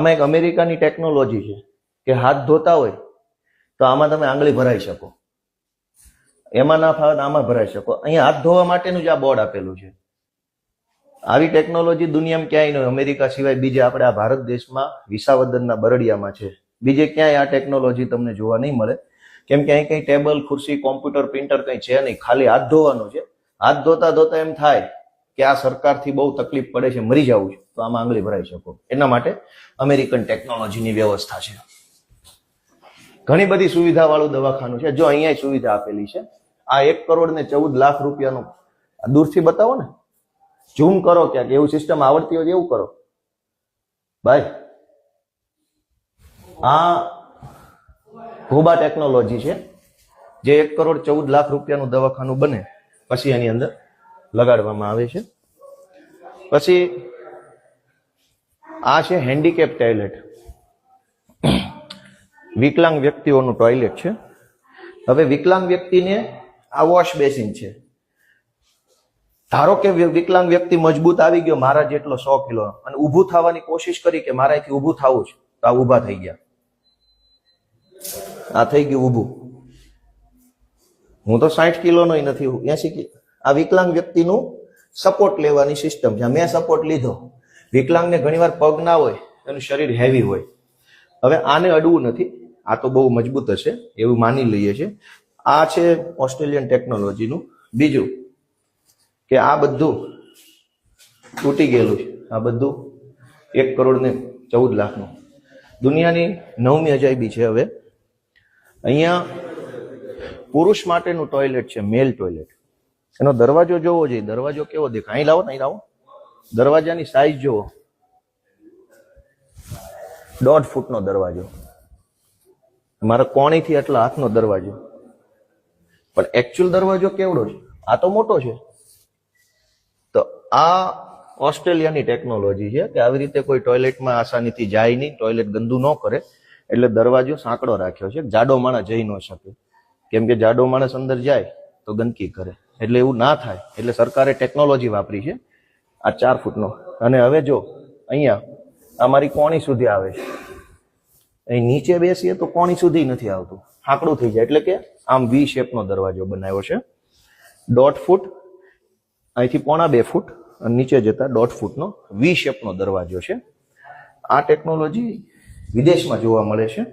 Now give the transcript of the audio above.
આમાં એક અમેરિકાની ટેકનોલોજી છે કે હાથ ધોતા હોય તો આમાં તમે આંગળી ભરાઈ શકો, એમાં ના ફાવે તો આમાં ભરાઈ શકો. અહીંયા હાથ ધોવા માટેનું જ આ બોર્ડ આપેલું છે. આવી ટેકનોલોજી દુનિયામાં ક્યાંય નહીં, અમેરિકા સિવાય બીજે આપણે આ ભારત દેશમાં વિસાવદરના બરડિયામાં છે. બીજે ક્યાંય આ ટેકનોલોજી તમને જોવા નહીં મળે, કેમ કે અહીં કઈ ટેબલ, ખુરશી, કોમ્પ્યુટર, પ્રિન્ટર કઈ છે નહીં, ખાલી હાથ ધોવાનું છે. હાથ ધોતા ધોતા એમ થાય કે આ સરકારથી બહુ તકલીફ પડે છે, મરી જવું છે, તો આમાં આંગળી ભરાઈ શકો. એના માટે અમેરિકન ટેકનોલોજીની વ્યવસ્થા છે. ઘણી બધી સુવિધા વાળું દવાખાનું છે. જો અહીંયા સુવિધા આપેલી છે. આ 1 કરોડ ને 14 લાખ રૂપિયાનું, દૂરથી બતાવો ને, ઝૂમ કરો ક્યાંક, એવું સિસ્ટમ આવડતી હોય એવું કરો ભાઈ. આ ભોબા ટેકનોલોજી છે, જે 1 કરોડ 14 લાખ રૂપિયાનું દવાખાનું બને પછી એની અંદર લગાડવામાં આવે છે. પછી આ છે હેન્ડીકેપ ટોયલેટ, વિકલાંગ વ્યક્તિઓનું ટોયલેટ છે. હવે વિકલાંગ વ્યક્તિને આ વોશ બેસિન છે. ધારો કે વિકલાંગ વ્યક્તિ મજબૂત આવી ગયો, મારા જેટલો 100 કિલો, અને ઊભું થવાની કોશિશ કરી કે મારાથી ઊભું થવું છે, તો આ ઊભા થઈ ગયા. આ થઈ ગયું ઊભું. હું તો 60 કિલોનો નથી, 80 કિલો. આ વિકલાંગ વ્યક્તિનું સપોર્ટ લેવાની સિસ્ટમ છે. મેં સપોર્ટ લીધો. વિકલાંગને ઘણીવાર પગ ના હોય, એનું શરીર હેવી હોય. હવે આને અડવું નથી, આ તો બહુ મજબૂત હશે એવું માની લઈએ છે. આ છે ઓસ્ટ્રેલિયન ટેકનોલોજીનું. બીજું કે આ બધું તૂટી ગયેલું છે. આ બધું 1 કરોડ ને 14 લાખનું. દુનિયાની 9મી અજાયબી છે. હવે અહીંયા પુરુષ માટેનું ટોયલેટ છે, મેલ ટોયલેટ. એનો દરવાજો જોવો જોઈએ. દરવાજો કેવો દેખાય? અહીં લાવો ને, અહીં લાવો. દરવાજાની સાઈઝ જોવો, 1.5 ફૂટનો દરવાજો. મારા કોણીથી એટલા હાથનો દરવાજો. પણ એકચ્યુઅલ દરવાજો કેવડો છે? આ તો મોટો છે. તો આ ઓસ્ટ્રેલિયાની ટેકનોલોજી છે કે આવી રીતે કોઈ ટોયલેટમાં આસાનીથી જાય નહીં, ટોયલેટ ગંદુ ન કરે, એટલે દરવાજો સાંકડો રાખ્યો છે. જાડો માણસ જઈ ન શકે, કેમ કે જાડો માણસ અંદર જાય તો ગંદકી કરે, એટલે એવું ના થાય. એટલે સરકારે ટેકનોલોજી વાપરી છે આ 4 ફૂટનો. અને હવે જો અહીંયા અમારી કોણી સુધી આવે છે. અહીં નીચે બેસીએ તો કોણી સુધી નથી આવતું, સાંકડું થઈ જાય. એટલે કે આમ વી શેપનો દરવાજો બનાવ્યો છે. 1.5 ફૂટ, અહીંથી 1.25 ફૂટ, અને નીચે જતા 1.5 ફૂટનો વી શેપનો દરવાજો છે. આ ટેકનોલોજી વિદેશમાં જોવા મળે છે.